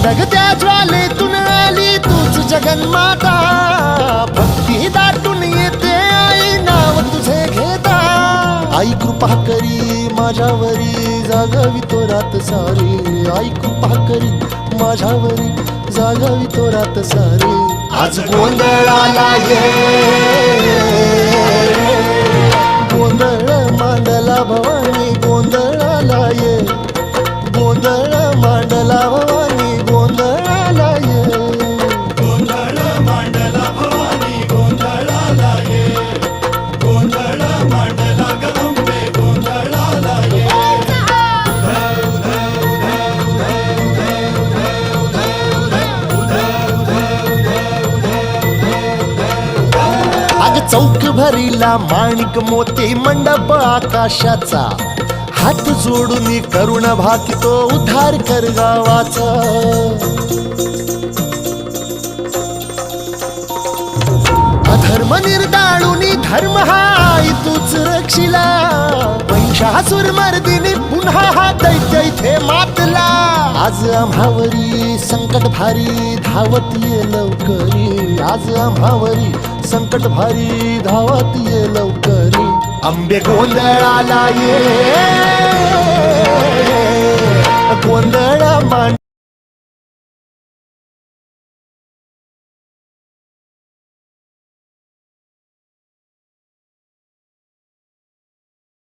धगधगत्या ज्वालेतून आली तूच जगन्माता, भक्ती दाटून येते आई नाव तुझे घेता. आई कृपा करी माझ्यावरी जागावी तो रात सारी, आई कृपा करी माझ्यावरी जागावी तो रात सारी. आज गोंधळाला ये, गोंधळ मांडला भवानी गोंधळाला ये, गोंधळ मांडला भवानी गोंधळाला ये. गोंधळ मांडला भवानी गोंधळाला ये, गोंधळ मांडला गंबे गोंधळाला ये. अग चौक भरीला माणिक मोती मंडप आकाशाचा, हात जोडून करुण भाकितो उद्धार कर गावाचा. अधर्म निर्दाळून धर्म हा आई तूच रक्षिला, महिषासुर मर्दिनी पुन्हा हा दैत्य इथे मातला. आज आम्हावरी संकट भारी धावत ये लवकरी, आज आम्हावरी संकट भारी धावत ये लवकरी. अंबे गोंधळाला ये, गोंधळ मांड